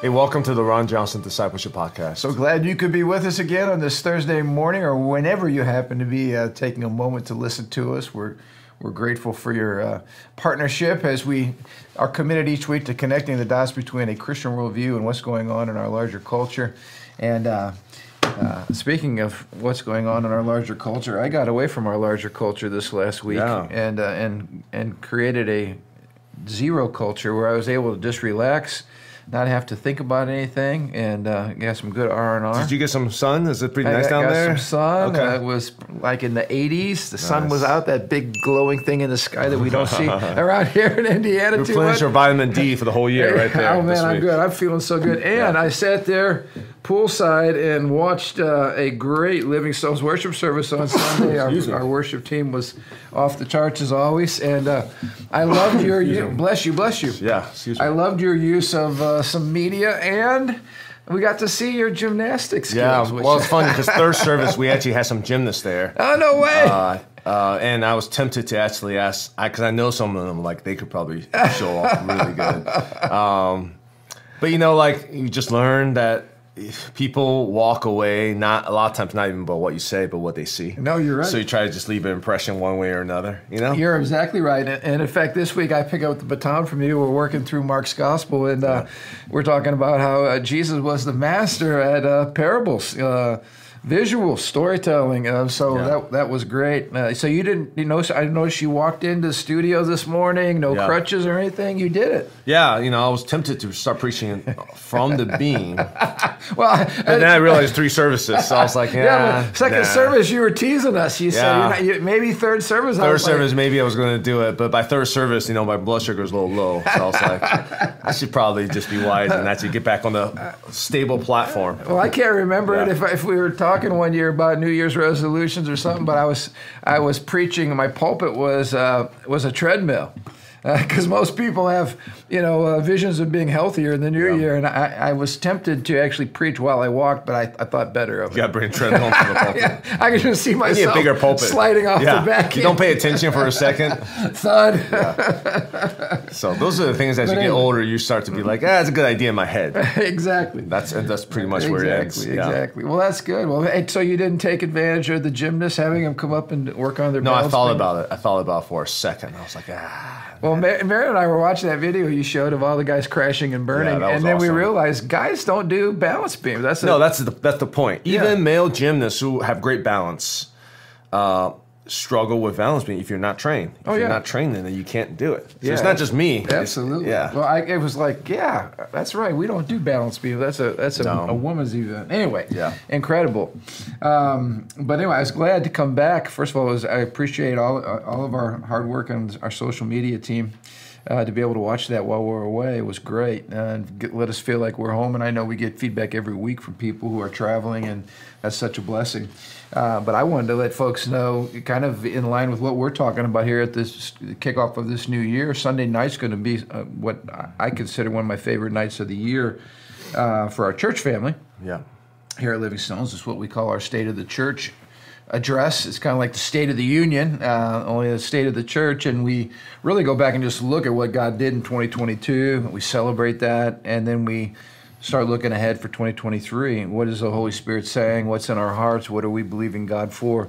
Hey, welcome to the Ron Johnson Discipleship Podcast. So glad you could be with us again on this Thursday morning, or whenever you happen to be taking a moment to listen to us. We're grateful for your partnership as we are committed each week to connecting the dots between a Christian worldview and what's going on in our larger culture. And speaking of what's going on in our larger culture, I got away from our larger culture this last week and created a zero culture where I was able to just relax, not have to think about anything, and got some good R&R. Did you get some sun? Is it pretty nice down there? I got some sun. Okay. It was like in the 80s. The sun was out, that big glowing thing in the sky that we don't see around here in Indiana too much. Replenish your vitamin D for the whole year right there. Oh, man, I'm good. I'm feeling so good. And I sat there poolside and watched a great Living Stones worship service on Sunday. Our worship team was off the charts as always. And I loved your bless you. Yeah, excuse me. I loved your use of some media, and we got to see your gymnastics skills. Yeah, well, it's funny because third service, we actually had some gymnasts there. Oh, no way. And I was tempted to actually ask, because I know some of them, like, they could probably show off really good. But, you just learn that people walk away, not a lot of times, not even about what you say, but what they see. No, you're right. So you try to just leave an impression one way or another, You're exactly right. And in fact, this week I pick up the baton from you. We're working through Mark's gospel, and we're talking about how Jesus was the master at parables, visual storytelling. That was great. So you didn't, I noticed you walked into the studio this morning, no crutches or anything. You did it. Yeah, I was tempted to start preaching from the beam. But then I realized 3 services, so I was like, second service, you were teasing us. You said maybe third service. Third service, maybe I was going to do it, but by third service, my blood sugar was a little low, so I was like, I should probably just be wise and actually get back on the stable platform. Well, I can't remember it if we were talking one year about New Year's resolutions or something, but I was preaching. My pulpit was a treadmill. Because most people have, visions of being healthier in the new year, and I was tempted to actually preach while I walked, but I thought better of it. You got to bring a treadmill to the pulpit. I could just see myself a bigger pulpit. Sliding off the back. You don't pay attention for a second. Thud. So those are the things as you get older, you start to be like, it's a good idea in my head. Exactly. That's pretty much where it ends. Exactly. Well, that's good. Well, hey, so you didn't take advantage of the gymnasts having them come up and work on their balance? No, I thought about it. I thought about it for a second. I was like, Well, Mary and I were watching that video you showed of all the guys crashing and burning, and then we realized guys don't do balance beam. That's the point. Even male gymnasts who have great balance struggle with balance beam if you're not trained. If you're not trained, then you can't do it. So it's not just me. Absolutely. Well, it was like, that's right. We don't do balance beam. That's a woman's event. Anyway, incredible. But anyway, I was glad to come back. First of all, I appreciate all of our hard work on our social media team. To be able to watch that while we're away, it was great, and let us feel like we're home. And I know we get feedback every week from people who are traveling, and that's such a blessing. But I wanted to let folks know, kind of in line with what we're talking about here at this kickoff of this new year, Sunday night's going to be what I consider one of my favorite nights of the year for our church family. Yeah. Here at Living Stones, it's what we call our State of the Church address. It's kind of like the State of the Union, only the State of the Church, and we really go back and just look at what God did in 2022. We celebrate that, and then we start looking ahead for 2023. What is the Holy Spirit saying? What's in our hearts? What are we believing God for?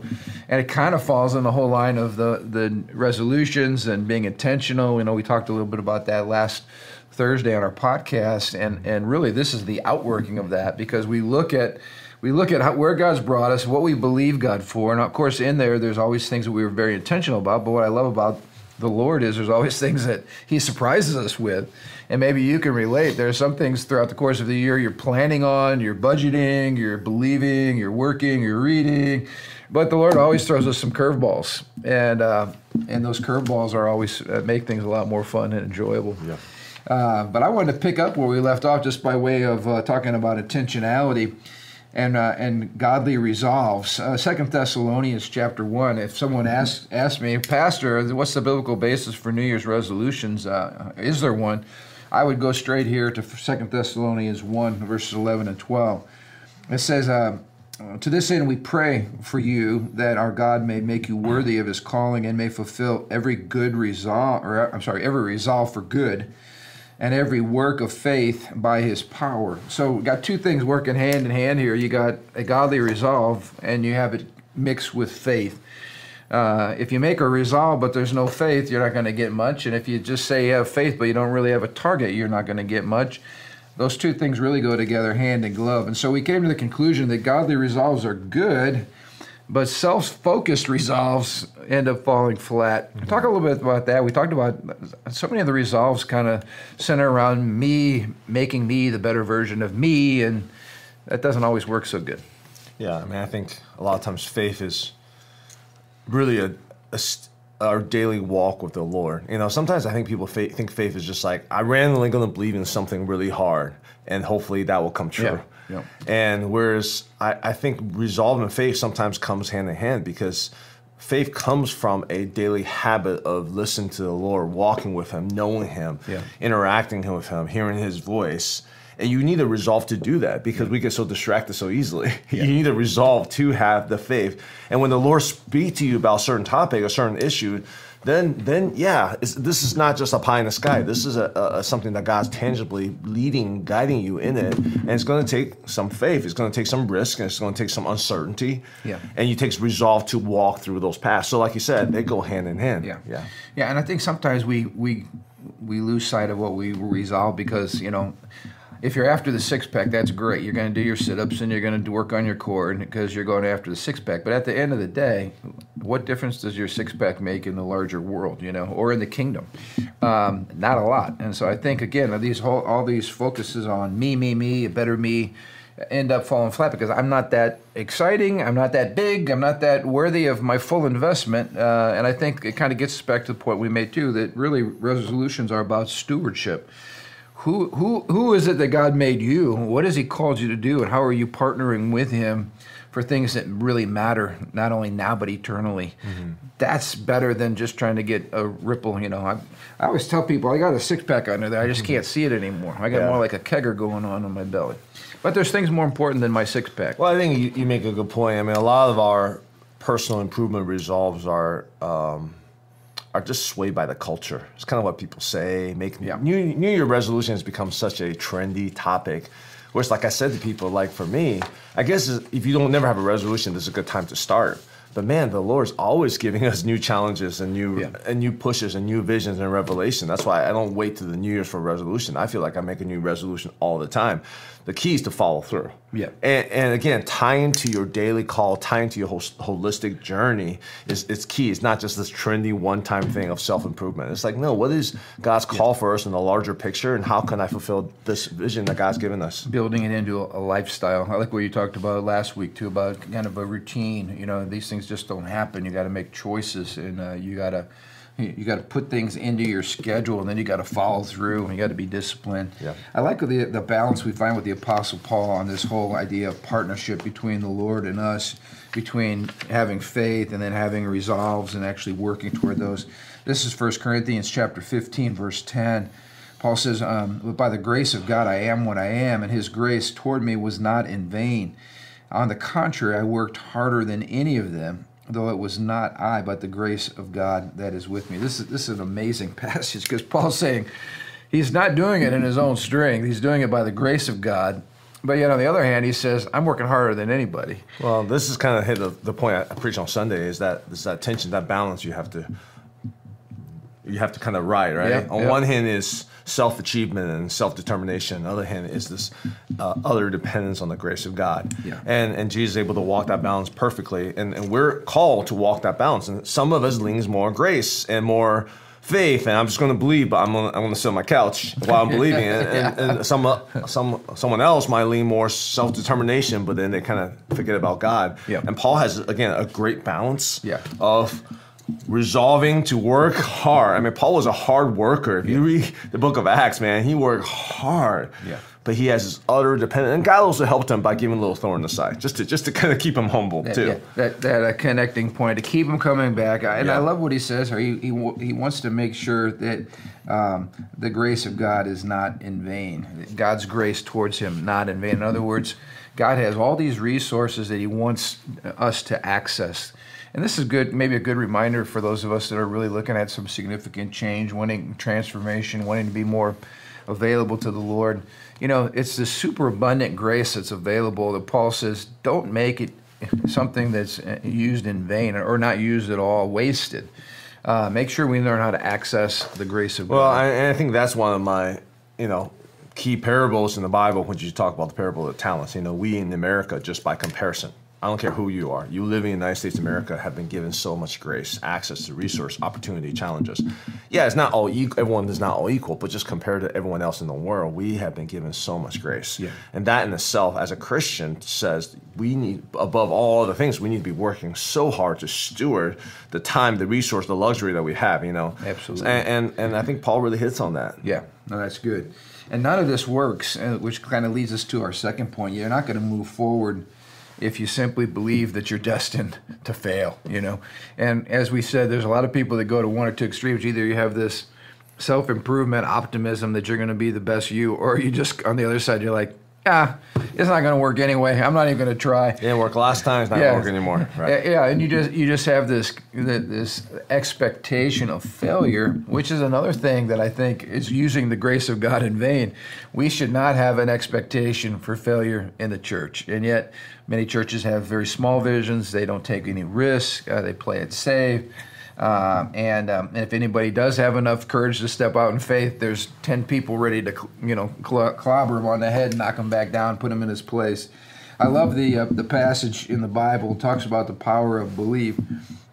And it kind of falls in the whole line of the resolutions and being intentional. We talked a little bit about that last Thursday on our podcast, and really this is the outworking of that, because we look at where God's brought us, what we believe God for, and of course in there's always things that we were very intentional about, but what I love about the Lord is there's always things that He surprises us with, and maybe you can relate. There are some things throughout the course of the year you're planning on, you're budgeting, you're believing, you're working, you're reading, but the Lord always throws us some curveballs, and those curveballs are always make things a lot more fun and enjoyable. Yeah. But I wanted to pick up where we left off just by way of talking about intentionality and godly resolves. 2 Thessalonians chapter 1, if someone asked me, Pastor, what's the biblical basis for New Year's resolutions? Is there one? I would go straight here to 2 Thessalonians 1, verses 11 and 12. It says, to this end we pray for you that our God may make you worthy of His calling and may fulfill every resolve for good and every work of faith by his power. So we got two things working hand in hand here. You got a godly resolve, and you have it mixed with faith. If you make a resolve but there's no faith, you're not going to get much. And if you just say you have faith but you don't really have a target, you're not going to get much. Those two things really go together hand in glove. And so we came to the conclusion that godly resolves are good, but self-focused resolves end up falling flat. Talk a little bit about that. We talked about so many of the resolves kind of center around me, making me the better version of me, and that doesn't always work so good. Yeah, I mean, I think a lot of times faith is really our daily walk with the Lord. You know, sometimes I think people think faith is just like, I randomly going to believe in something really hard, and hopefully that will come true. Yeah. And whereas I think resolve and faith sometimes comes hand in hand, because faith comes from a daily habit of listening to the Lord, walking with him, knowing him, interacting with him, hearing his voice. And you need a resolve to do that, because we get so distracted so easily. You need a resolve to have the faith. And when the Lord speaks to you about a certain topic, a certain issue, then this is not just a pie in the sky. This is something that God's tangibly leading, guiding you in it. And it's going to take some faith. It's going to take some risk, and it's going to take some uncertainty. Yeah. And you take resolve to walk through those paths. So like you said, they go hand in hand. Yeah. And I think sometimes we lose sight of what we resolve, because, if you're after the six-pack, that's great. You're going to do your sit-ups and you're going to work on your core because you're going after the six-pack. But at the end of the day, what difference does your six-pack make in the larger world, or in the kingdom? Not a lot. And so I think, again, all these focuses on me, a better me, end up falling flat, because I'm not that exciting, I'm not that big, I'm not that worthy of my full investment. And I think it kind of gets us back to the point we made, too, that really resolutions are about stewardship. Who is it that God made you? What has he called you to do? And how are you partnering with him for things that really matter, not only now, but eternally? Mm-hmm. That's better than just trying to get a ripple. I always tell people, I got a six-pack under there. I just can't see it anymore. I got more like a kegger going on my belly. But there's things more important than my six-pack. Well, I think you make a good point. I mean, a lot of our personal improvement resolves are just swayed by the culture. It's kind of what people say. New Year resolution has become such a trendy topic. Whereas, like I said to people, like for me, I guess if you never have a resolution, this is a good time to start. But man, the Lord's always giving us new challenges and new pushes and new visions and revelation. That's why I don't wait to the New Year's for a resolution. I feel like I make a new resolution all the time. The key is to follow through. Yeah. And again, tying to your daily call, tying to your holistic journey is key. It's not just this trendy one-time thing of self-improvement. It's like, no, what is God's call for us in the larger picture, and how can I fulfill this vision that God's given us? Building it into a lifestyle. I like what you talked about last week, too, about kind of a routine. These things just don't happen. You got to make choices, and you got to put things into your schedule, and then you got to follow through, and you got to be disciplined. Yeah. I like the balance we find with the Apostle Paul on this whole idea of partnership between the Lord and us, between having faith and then having resolves and actually working toward those. This is 1 Corinthians chapter 15, verse 10. Paul says, by the grace of God I am what I am, and his grace toward me was not in vain. On the contrary, I worked harder than any of them, though it was not I, but the grace of God that is with me. This is an amazing passage, because Paul's saying he's not doing it in his own strength. He's doing it by the grace of God. But yet on the other hand, he says, I'm working harder than anybody. Well, this is kind of hit the point I preach on Sunday, is that tension, that balance you have to kind of ride, right? Yeah, on one hand is self-achievement and self-determination. On the other hand is this utter dependence on the grace of God. Yeah. And Jesus is able to walk that balance perfectly. And we're called to walk that balance. And some of us leans more grace and more faith, and I'm just going to believe, but I'm going to sit on my couch while I'm believing. And someone else might lean more self-determination, but then they kind of forget about God. Yeah. And Paul has, again, a great balance of resolving to work hard. I mean, Paul was a hard worker. If you read the book of Acts, man, he worked hard. Yeah. But he has his utter dependence. And God also helped him by giving a little thorn in the side, just to kind of keep him humble, too. Yeah. That connecting point, to keep him coming back. I love what he says. He wants to make sure that the grace of God is not in vain. God's grace towards him, not in vain. In other words, God has all these resources that he wants us to access. And this is good, maybe a good reminder for those of us that are really looking at some significant change, wanting transformation, wanting to be more available to the Lord. You know, it's the superabundant grace that's available that Paul says, don't make it something that's used in vain or not used at all, wasted. Make sure we learn how to access the grace of God. Well, I think that's one of my, key parables in the Bible when you talk about the parable of the talents. We in America, just by comparison, I don't care who you are. You living in the United States of America have been given so much grace, access to resource, opportunity, challenges. Yeah, it's not all equal. Everyone is not all equal, but just compared to everyone else in the world, we have been given so much grace. Yeah. And that in itself, as a Christian, says we need, above all other things, we need to be working so hard to steward the time, the resource, the luxury that we have, Absolutely. And I think Paul really hits on that. Yeah, no, that's good. And none of this works, which kind of leads us to our second point. You're not going to move forward if you simply believe that you're destined to fail, And as we said, there's a lot of people that go to one or two extremes. Either you have this self-improvement optimism that you're going to be the best you, or you just, on the other side, you're like, it's not going to work anyway. I'm not even going to try. It didn't work last time. It's not going to work anymore. Right. Yeah, and you just have this expectation of failure, which is another thing that I think is using the grace of God in vain. We should not have an expectation for failure in the church, and yet many churches have very small visions. They don't take any risks. They play it safe. And if anybody does have enough courage to step out in faith, there's 10 people ready to, clobber him on the head, knock him back down, put him in his place. I love the passage in the Bible. It talks about the power of belief.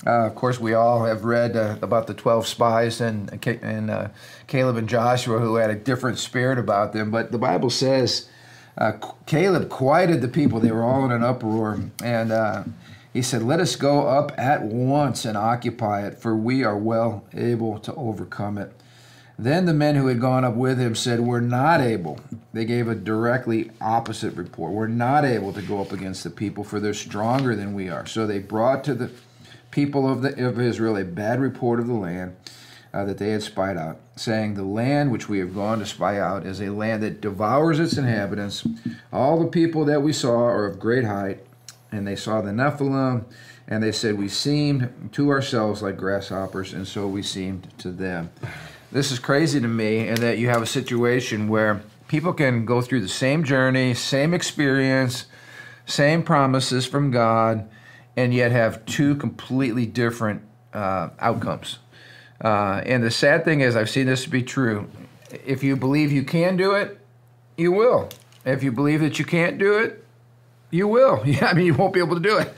Of course, we all have read about the 12 spies and Caleb and Joshua who had a different spirit about them. But the Bible says Caleb quieted the people. They were all in an uproar. And he said, let us go up at once and occupy it, for we are well able to overcome it. Then the men who had gone up with him said, we're not able. They gave a directly opposite report. We're not able to go up against the people, for they're stronger than we are. So they brought to the people of Israel a bad report of the land that they had spied out, saying, the land which we have gone to spy out is a land that devours its inhabitants. All the people that we saw are of great height. And they saw the Nephilim, and they said, we seemed to ourselves like grasshoppers, and so we seemed to them. This is crazy to me, in that you have a situation where people can go through the same journey, same experience, same promises from God, and yet have two completely different outcomes. And the sad thing is, I've seen this to be true. If you believe you can do it, you will. If you believe that you can't do it, you will. You won't be able to do it.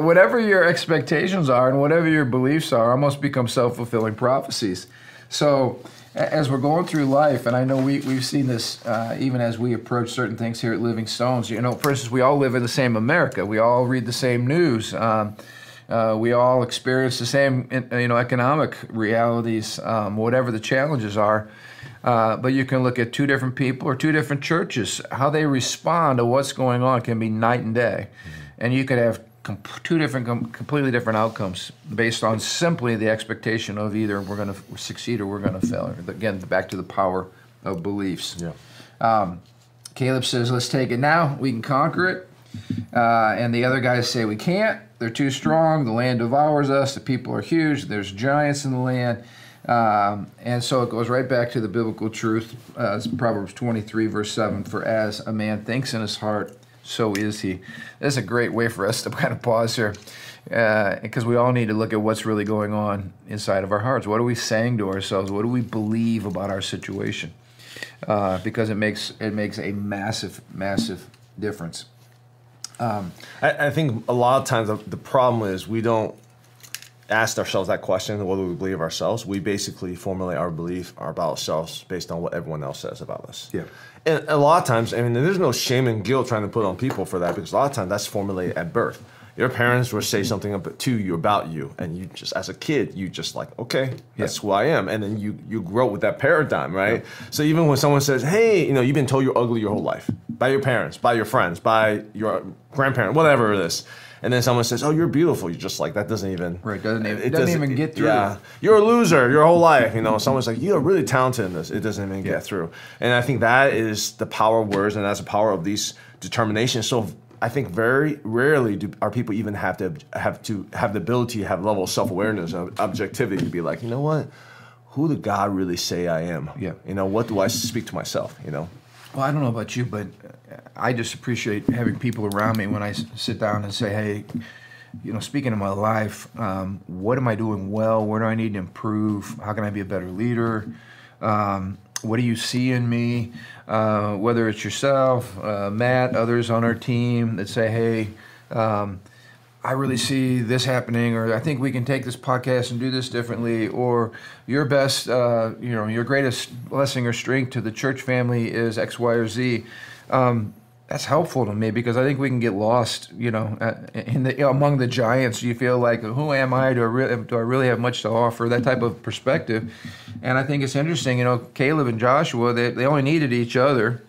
Whatever your expectations are and whatever your beliefs are almost become self-fulfilling prophecies. So as we're going through life, and I know we've seen this even as we approach certain things here at Living Stones. For instance, we all live in the same America. We all read the same news. We all experience the same economic realities, whatever the challenges are. But you can look at two different people or two different churches. How they respond to what's going on can be night and day. And you could have two different, completely different outcomes based on simply the expectation of either we're going to succeed or we're going to fail. Again, back to the power of beliefs. Yeah. Caleb says, let's take it now. We can conquer it. And the other guys say we can't. They're too strong. The land devours us. The people are huge. There's giants in the land. And so it goes right back to the biblical truth, Proverbs 23, verse 7, for as a man thinks in his heart, so is he. That's a great way for us to kind of pause here, because we all need to look at what's really going on inside of our hearts. What are we saying to ourselves? What do we believe about our situation? Because it makes a massive, massive difference. I think a lot of times the problem is we don't ask ourselves that question, what do we believe ourselves? We basically formulate our belief about ourselves based on what everyone else says about us. Yeah. And a lot of times, there's no shame and guilt trying to put on people for that, because a lot of times that's formulated at birth. Your parents will say something to you about you, and you just, as a kid, you just like, okay, that's who I am. And then you grow with that paradigm, right? Yeah. So even when someone says, hey, you've been told you're ugly your whole life, by your parents, by your friends, by your grandparents, whatever it is. And then someone says, oh, you're beautiful. You're just like, that doesn't even... Right, it doesn't even get through. Yeah. You're a loser your whole life. Someone's like, you're really talented in this. It doesn't even get through. And I think that is the power of words, and that's the power of these determinations. So I think very rarely are people even have the ability to have a level of self-awareness, of objectivity, to be like, you know what? who did God really say I am? Yeah. What do I speak to myself? Well, I don't know about you, but I just appreciate having people around me when I sit down and say, hey, speaking of my life, what am I doing well? Where do I need to improve? How can I be a better leader? What do you see in me? Whether it's yourself, Matt, others on our team that say, hey, I really see this happening, or I think we can take this podcast and do this differently, or your best, your greatest blessing or strength to the church family is X, Y, or Z. That's helpful to me because I think we can get lost, among the giants. You feel like, who am I? Do I really have much to offer? That type of perspective. And I think it's interesting, Caleb and Joshua, they only needed each other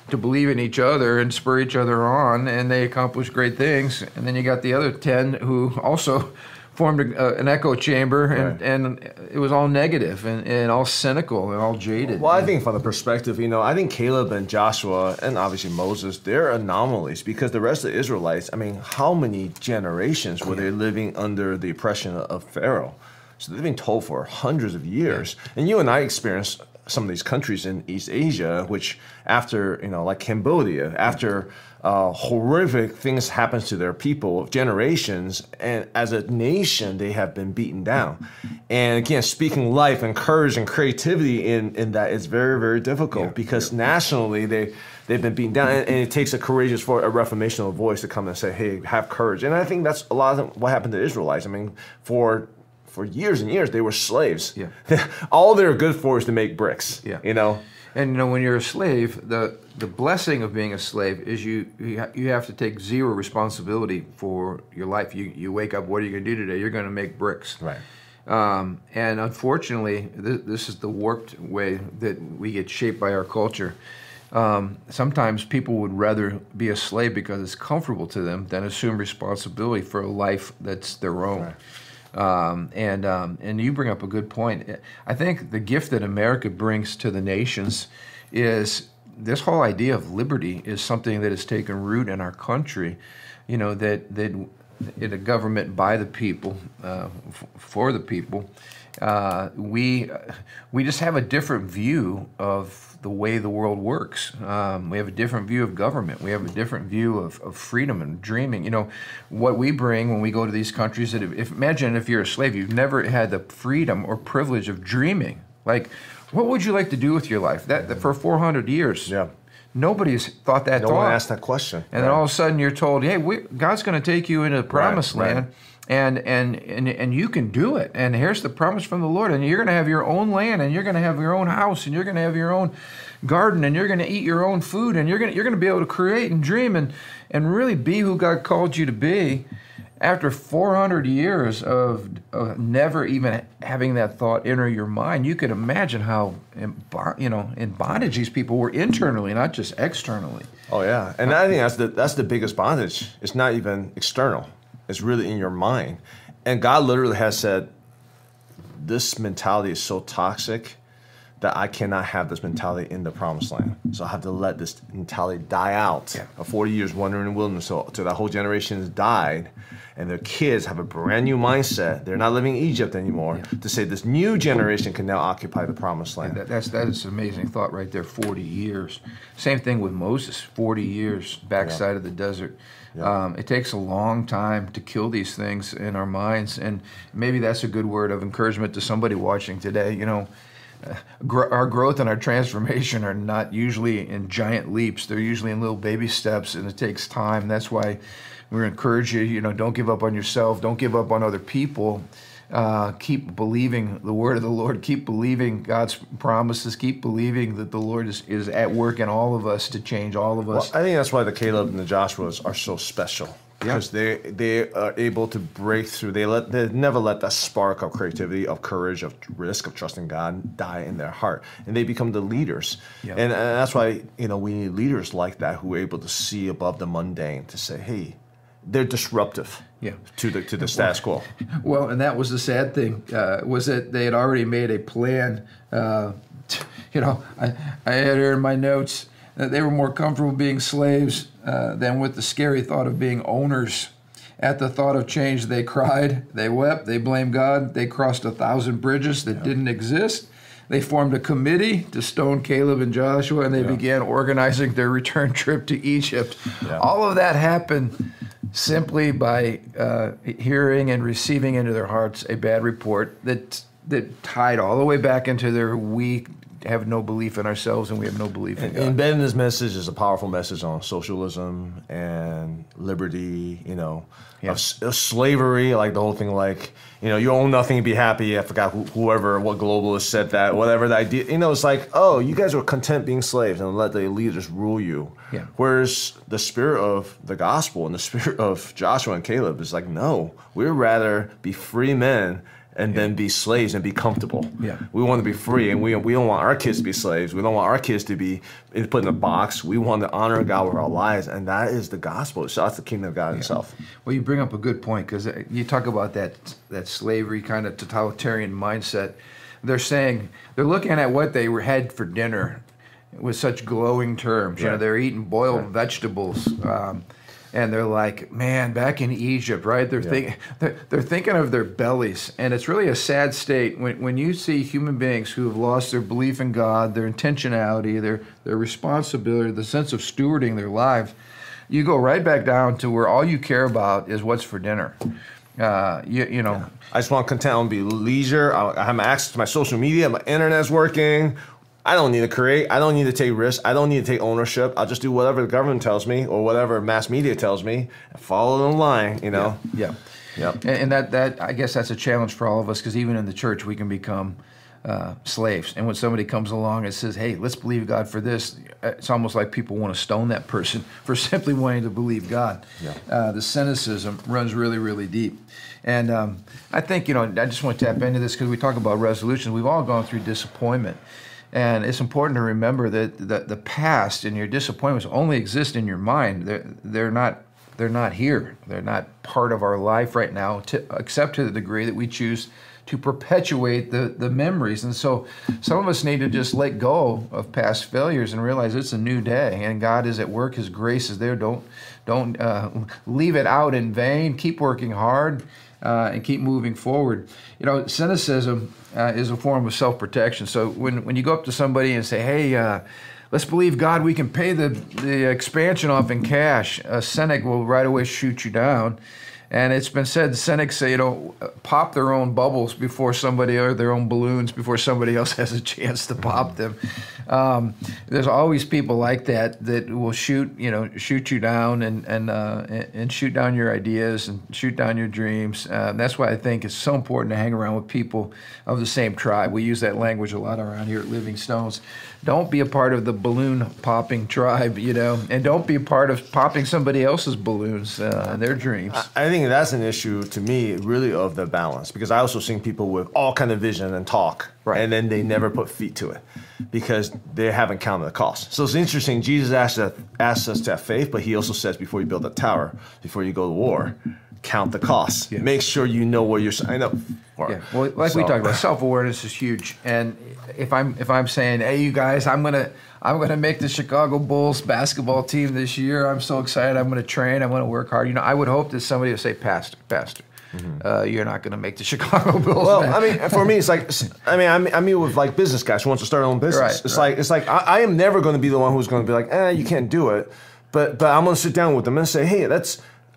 to believe in each other and spur each other on, and they accomplished great things. And then you got the other 10 who also formed an echo chamber, and it was all negative and all cynical and all jaded. Well, I think from the perspective, I think Caleb and Joshua and obviously Moses, they're anomalies because the rest of the Israelites, how many generations were they living under the oppression of Pharaoh? So they've been told for hundreds of years. Yeah. And you and I experienced some of these countries in East Asia, which after, like Cambodia, after horrific things happens to their people, generations, and as a nation, they have been beaten down. And again, speaking life and courage and creativity in that is very, very difficult because nationally they've been beaten down, and it takes a reformational voice to come and say, hey, have courage. And I think that's a lot of what happened to Israelites. For years and years, they were slaves. Yeah. All they're good for is to make bricks. Yeah. And when you're a slave, the blessing of being a slave is you have to take zero responsibility for your life. You wake up, what are you going to do today? You're going to make bricks. Right. And unfortunately, this is the warped way that we get shaped by our culture. Sometimes people would rather be a slave because it's comfortable to them than assume responsibility for a life that's their own. Right. And you bring up a good point. I think the gift that America brings to the nations is this whole idea of liberty is something that has taken root in our country. That in a government by the people, for the people. We just have a different view of the way the world works. We have a different view of government. We have a different view of freedom and dreaming. What we bring when we go to these countries, imagine if you're a slave, you've never had the freedom or privilege of dreaming. Like, what would you like to do with your life? That for 400 years, nobody's thought that thought. No one asked that question. And then all of a sudden you're told, hey, God's going to take you into the promised land. And you can do it. And here's the promise from the Lord. And you're going to have your own land, and you're going to have your own house, and you're going to have your own garden, and you're going to eat your own food, and you're going to be able to create and dream and really be who God called you to be. After 400 years of never even having that thought enter your mind, you can imagine how in bondage these people were internally, not just externally. Oh yeah, and I think that's the biggest bondage. It's not even external. It's really in your mind. And God literally has said, this mentality is so toxic that I cannot have this mentality in the promised land. So I have to let this mentality die out. Yeah. 40 years wandering in the wilderness, so that whole generation has died, and their kids have a brand new mindset. They're not living in Egypt anymore. Yeah. To say this new generation can now occupy the promised land. That is an amazing thought right there, 40 years. Same thing with Moses, 40 years, backside of the desert. Yeah. It takes a long time to kill these things in our minds, and maybe that's a good word of encouragement to somebody watching today. Our growth and our transformation are not usually in giant leaps. They're usually in little baby steps, and it takes time. That's why we encourage you, don't give up on yourself. Don't give up on other people. Keep believing the word of the Lord. Keep believing God's promises. Keep believing that the Lord is at work in all of us to change all of us. Well, I think that's why the Caleb and the Joshuas are so special. Because they are able to break through. They never let that spark of creativity, of courage, of risk, of trusting God die in their heart, and they become the leaders. Yeah. And that's why we need leaders like that who are able to see above the mundane, to say, hey, they're disruptive. Yeah. To the status quo. Well, and that was the sad thing, was that they had already made a plan. I had here in my notes that they were more comfortable being slaves than with the scary thought of being owners. At the thought of change, they cried, they wept, they blamed God, they crossed 1,000 bridges that didn't exist. they formed a committee to stone Caleb and Joshua, and they began organizing their return trip to Egypt. Yeah. All of that happened simply by hearing and receiving into their hearts a bad report that tied all the way back into their we have no belief in ourselves and we have no belief in God. Embedded in this message is a powerful message on socialism and liberty, of slavery, like the whole thing, like, you own nothing, be happy. I forgot what globalist said that, whatever the idea, it's like, oh, you guys are content being slaves and let the leaders rule you. Yeah. Whereas the spirit of the gospel and the spirit of Joshua and Caleb is like, no, we'd rather be free men and then be slaves and be comfortable. Yeah. We want to be free, and we don't want our kids to be slaves. We don't want our kids to be put in a box. We want to honor God with our lives, and that is the gospel. So that's the kingdom of God Himself. Well, you bring up a good point, because you talk about that slavery kind of totalitarian mindset. They're looking at what they had for dinner with such glowing terms. Right. They're eating boiled vegetables. And they're like, man, back in Egypt, right? They're thinking of their bellies, and it's really a sad state when you see human beings who have lost their belief in God, their intentionality, their responsibility, the sense of stewarding their lives. You go right back down to where all you care about is what's for dinner. I just want content. I want to be leisure. I have my access to my social media. My internet's working. I don't need to create. I don't need to take risks. I don't need to take ownership. I'll just do whatever the government tells me or whatever mass media tells me and follow the line, Yeah. And that I guess that's a challenge for all of us, because even in the church we can become slaves. And when somebody comes along and says, hey, let's believe God for this, it's almost like people want to stone that person for simply wanting to believe God. Yeah. The cynicism runs really, really deep. And I think, I just want to tap into this because we talk about resolutions. We've all gone through disappointment. And it's important to remember that the past and your disappointments only exist in your mind. They're not here. They're not part of our life right now, except to the degree that we choose to perpetuate the memories. And so some of us need to just let go of past failures and realize it's a new day, and God is at work. His grace is there. Don't leave it out in vain. Keep working hard. And keep moving forward. Cynicism is a form of self-protection. So when you go up to somebody and say, hey, let's believe God, we can pay the expansion off in cash, a cynic will right away shoot you down. And it's been said, cynics say, pop their own bubbles before somebody, or their own balloons before somebody else has a chance to pop them. There's always people like that will shoot you down and shoot down your ideas and shoot down your dreams. That's why I think it's so important to hang around with people of the same tribe. We use that language a lot around here at Living Stones. Don't be a part of the balloon popping tribe, and don't be a part of popping somebody else's balloons and their dreams. I think that's an issue to me, really, of the balance, because I also see people with all kind of vision and talk, right, and then they never put feet to it because they haven't counted the cost. So it's interesting. Jesus asks us to have faith, but he also says before you build a tower, before you go to war, count the costs. Yeah. Make sure you know where you're signing up for. Yeah. Well, we talked about, self-awareness is huge. And if I'm saying, hey, you guys, I'm gonna make the Chicago Bulls basketball team this year. I'm so excited. I'm gonna train. I'm gonna work hard. I would hope that somebody would say, Pastor. Mm-hmm. You're not going to make the Chicago Bulls. Well, for me, it's like, I meet with like business guys who want to start their own business. Right, It's like I am never going to be the one who's going to be like, you can't do it. But I'm going to sit down with them and say, hey,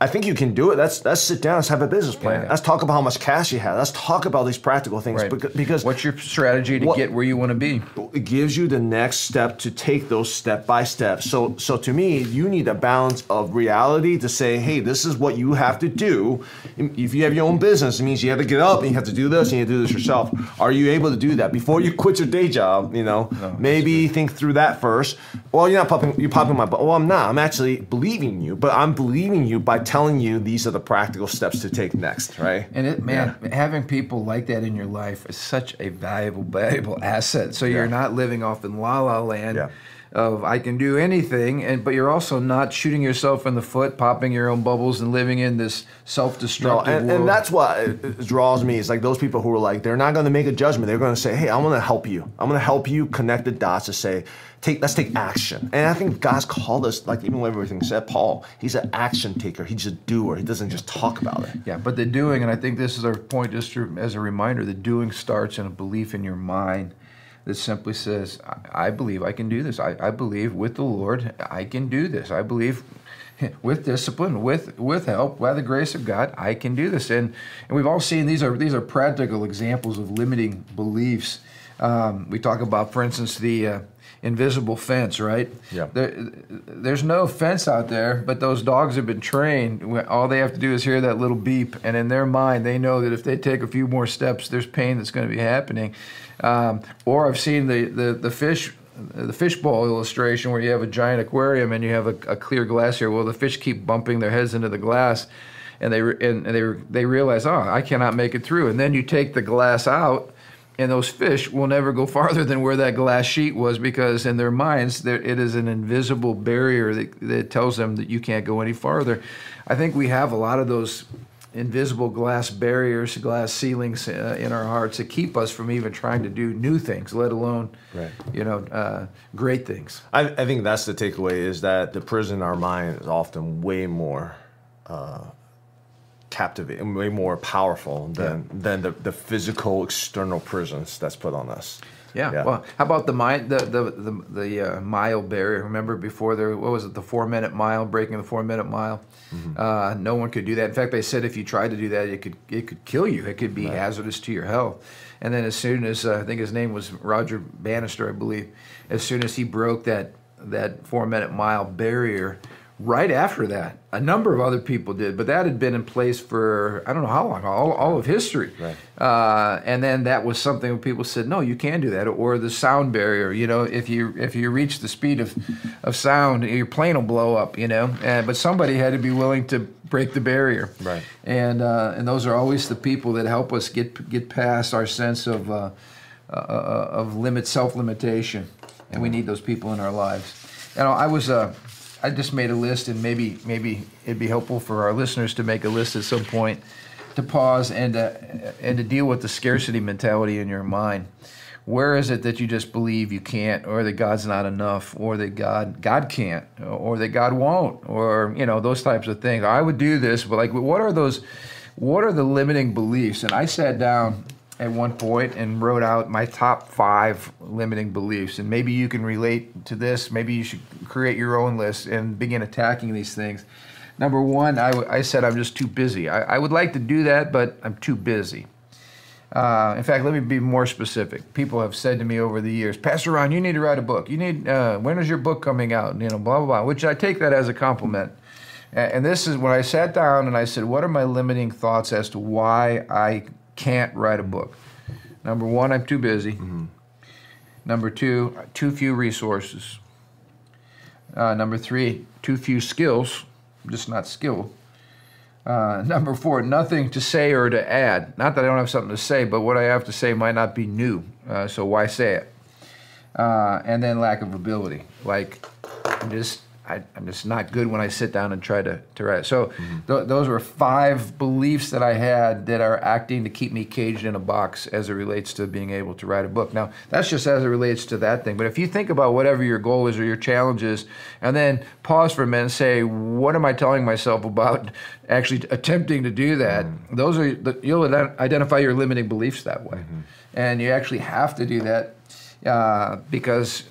I think you can do it. Let's sit down. Let's have a business plan. Yeah. Let's talk about how much cash you have. Let's talk about these practical things. Right. Because what's your strategy to get where you want to be? It gives you the next step to take those step by step. So to me, you need a balance of reality to say, hey, this is what you have to do. If you have your own business, it means you have to get up and you have to do this and you have to do this yourself. Are you able to do that before you quit your day job? Maybe think through that first. Well, you're popping my butt. Well, I'm not. I'm actually believing you, but I'm believing you by telling you these are the practical steps to take next, right? And having people like that in your life is such a valuable asset. So you're not living off in la-la land of I can do anything, but you're also not shooting yourself in the foot, popping your own bubbles, and living in this self-destructive world. And that's what it draws me. It's like those people who are like, they're not going to make a judgment. They're going to say, hey, I'm going to help you. I'm going to help you connect the dots to say, let's take action. And I think God's called us, like even when everything said, Paul, he's an action taker. He's a doer. He doesn't just talk about it. Yeah, but the doing, and I think this is our point just as a reminder, the doing starts in a belief in your mind that simply says, I believe I can do this. I believe with the Lord I can do this. I believe with discipline, with help, by the grace of God, I can do this. And we've all seen these are practical examples of limiting beliefs. We talk about, for instance, the invisible fence, right? Yeah. There's no fence out there, but those dogs have been trained. All they have to do is hear that little beep, and in their mind, they know that if they take a few more steps, there's pain that's going to be happening. Or I've seen the fishbowl illustration where you have a giant aquarium and you have a clear glass here. Well, the fish keep bumping their heads into the glass, and they realize, oh, I cannot make it through. And then you take the glass out, and those fish will never go farther than where that glass sheet was, because in their minds, it is an invisible barrier that tells them that you can't go any farther. I think we have a lot of those invisible glass barriers, glass ceilings in our hearts that keep us from even trying to do new things, let alone, great things. I think that's the takeaway, is that the prison in our mind is often way more captivating, way more powerful than the physical external prisons that's put on us. Yeah. Well, how about the mile barrier? Remember before the 4-minute mile, breaking the 4-minute mile? Mm-hmm. No one could do that. In fact, they said if you tried to do that, it could kill you. It could be hazardous to your health. And then as soon as I think his name was Roger Bannister, I believe, as soon as he broke that 4-minute mile barrier, right after that, a number of other people did, but that had been in place for I don't know how long, all of history. Right. And then that was something where people said, no, you can do that. Or the sound barrier, if you reach the speed of sound, your plane will blow up, but somebody had to be willing to break the barrier. Right. And those are always the people that help us get past our sense of self-limitation, and we need those people in our lives. I just made a list, and maybe it'd be helpful for our listeners to make a list at some point, to pause and to deal with the scarcity mentality in your mind. Where is it that you just believe you can't, or that God's not enough, or that God can't, or that God won't, or those types of things? I would do this, but what are the limiting beliefs? And I sat down at one point and wrote out my top 5 limiting beliefs. And maybe you can relate to this. Maybe you should create your own list and begin attacking these things. Number 1, I said I'm just too busy. I would like to do that, but I'm too busy. In fact, let me be more specific. People have said to me over the years, Pastor Ron, you need to write a book. You need, when is your book coming out? Blah, blah, blah, which I take that as a compliment. And this is when I sat down and I said, what are my limiting thoughts as to why I can't write a book? Number 1, I'm too busy. Mm-hmm. Number 2, too few resources. Number 3, too few skills, just not skilled. Number 4, nothing to say or to add. Not that I don't have something to say, but what I have to say might not be new, so why say it? And then lack of ability. I'm just not good when I sit down and try to write. So those were 5 beliefs that I had that are acting to keep me caged in a box as it relates to being able to write a book. Now, that's just as it relates to that thing. But if you think about whatever your goal is or your challenge is, and then pause for a minute and say, what am I telling myself about actually attempting to do that? Those are you'll identify your limiting beliefs that way. And you actually have to do that because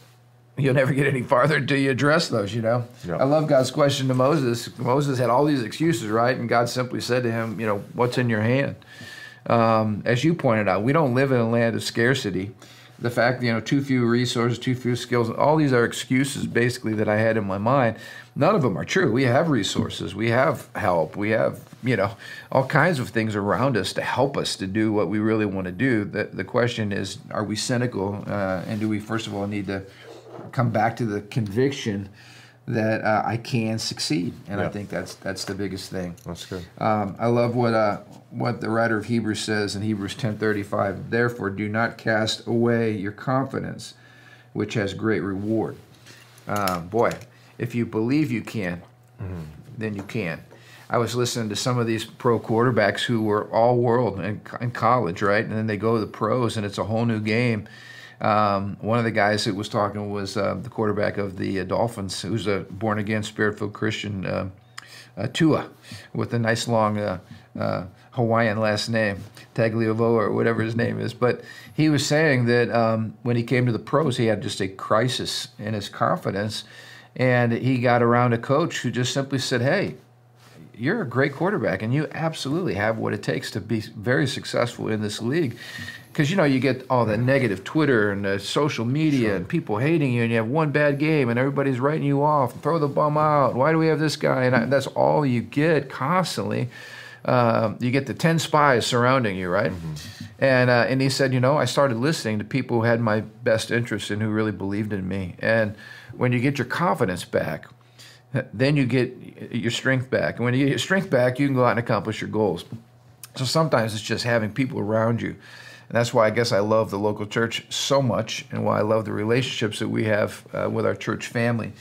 you'll never get any farther until you address those, Yep. I love God's question to Moses. Moses had all these excuses, right? And God simply said to him, what's in your hand? As you pointed out, we don't live in a land of scarcity. The fact, too few resources, too few skills, all these are excuses basically that I had in my mind. None of them are true. We have resources. We have help. We have, all kinds of things around us to help us to do what we really want to do. The question is, are we cynical? And do we, first of all, need to come back to the conviction that I can succeed, and I think that's the biggest thing. That's good. I love what the writer of Hebrews says in Hebrews 10:35. Therefore, do not cast away your confidence, which has great reward. Boy, if you believe you can, then you can. I was listening to some of these pro quarterbacks who were all world in college, right? And then they go to the pros, and it's a whole new game. One of the guys that was talking was the quarterback of the Dolphins, who's a born-again, Spirit-filled Christian, Tua, with a nice long Hawaiian last name, Tagliavoa or whatever his name is. But he was saying that when he came to the pros, he had just a crisis in his confidence. And he got around a coach who just simply said, hey, you're a great quarterback, and you absolutely have what it takes to be very successful in this league. Because, you get all the negative Twitter and the social media and people hating you, and you have one bad game, and everybody's writing you off, throw the bum out, why do we have this guy? And that's all you get constantly. You get the 10 spies surrounding you, right? Mm-hmm. And he said, I started listening to people who had my best interest and who really believed in me. And when you get your confidence back, then you get your strength back. And when you get your strength back, you can go out and accomplish your goals. So sometimes it's just having people around you. And that's why I guess I love the local church so much, and why I love the relationships that we have with our church family.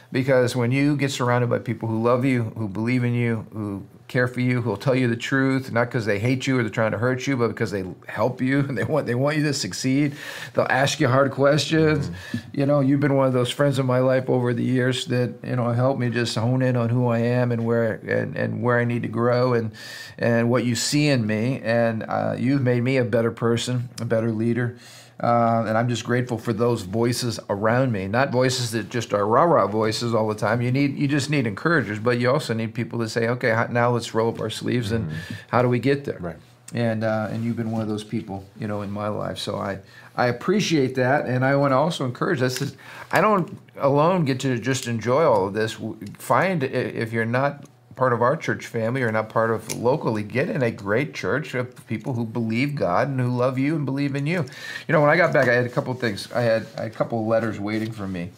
Because when you get surrounded by people who love you, who believe in you, who care for you, who'll tell you the truth, not because they hate you or they're trying to hurt you, but because they help you and they want you to succeed. They'll ask you hard questions. Mm-hmm. You've been one of those friends in my life over the years that helped me just hone in on who I am and where I need to grow and what you see in me. And you've made me a better person, a better leader. And I'm just grateful for those voices around me, not voices that just are rah-rah voices all the time. You just need encouragers, but you also need people to say, okay, now let's roll up our sleeves and how do we get there? Right. And you've been one of those people, in my life. So I appreciate that, and I want to also encourage us. I don't alone get to just enjoy all of this. Find, if you're not part of our church family or not part of locally, get in a great church of people who believe God and who love you and believe in you. When I got back, I had a couple of things. I had a couple of letters waiting for me.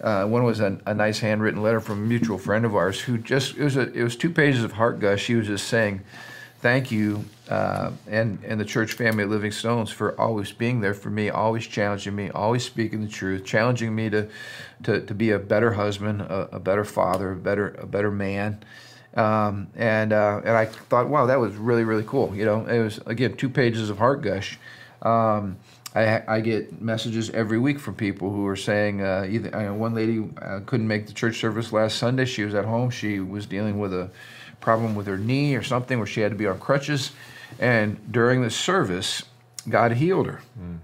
One was a nice handwritten letter from a mutual friend of ours who it was 2 pages of heart gush. She was just saying, thank you and the church family at Living Stones for always being there for me, always challenging me, always speaking the truth, challenging me to be a better husband, a better father, a better man. And I thought, wow, that was really, really cool. It was, again, 2 pages of heart gush. I get messages every week from people who are saying, one lady couldn't make the church service last Sunday. She was at home. She was dealing with a problem with her knee or something where she had to be on crutches. And during the service, God healed her.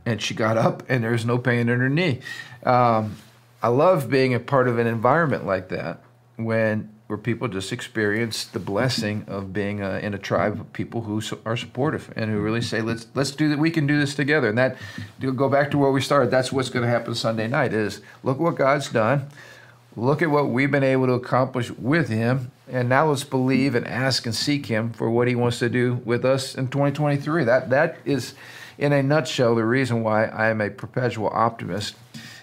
And she got up and there was no pain in her knee. I love being a part of an environment like that where people just experience the blessing of being in a tribe of people who are supportive and who really say, let's do that. We can do this together. And that, go back to where we started. That's what's going to happen Sunday night is look what God's done. Look at what we've been able to accomplish with him. And now let's believe and ask and seek him for what he wants to do with us in 2023. That is, in a nutshell, the reason why I am a perpetual optimist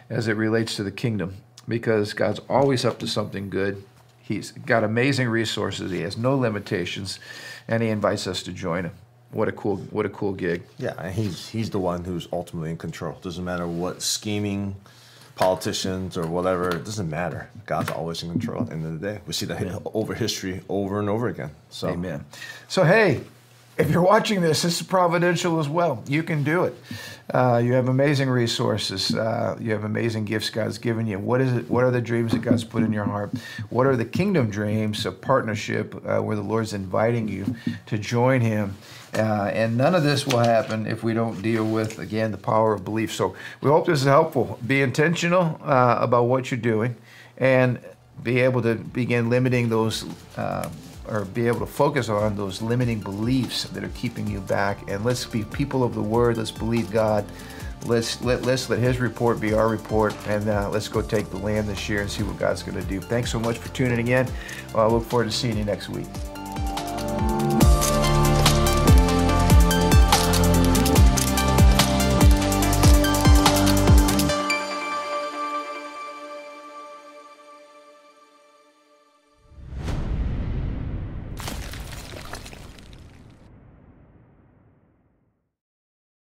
as it relates to the kingdom, because God's always up to something good. He's got amazing resources. He has no limitations, and he invites us to join him. What a cool gig. Yeah, and he's the one who's ultimately in control. Doesn't matter what scheming politicians or whatever, it doesn't matter. God's always in control at the end of the day. We see that over history over and over again. So, amen. So, hey, if you're watching this is providential as well. You can do it. You have amazing resources. You have amazing gifts God's given you. What is it? What are the dreams that God's put in your heart? What are the kingdom dreams of partnership where the Lord's inviting you to join him? And none of this will happen if we don't deal with, again, the power of belief. So we hope this is helpful. Be intentional about what you're doing and be able to begin limiting those or be able to focus on those limiting beliefs that are keeping you back. And let's be people of the word. Let's believe God. Let's let his report be our report. And let's go take the land this year and see what God's going to do. Thanks so much for tuning in. I look forward to seeing you next week.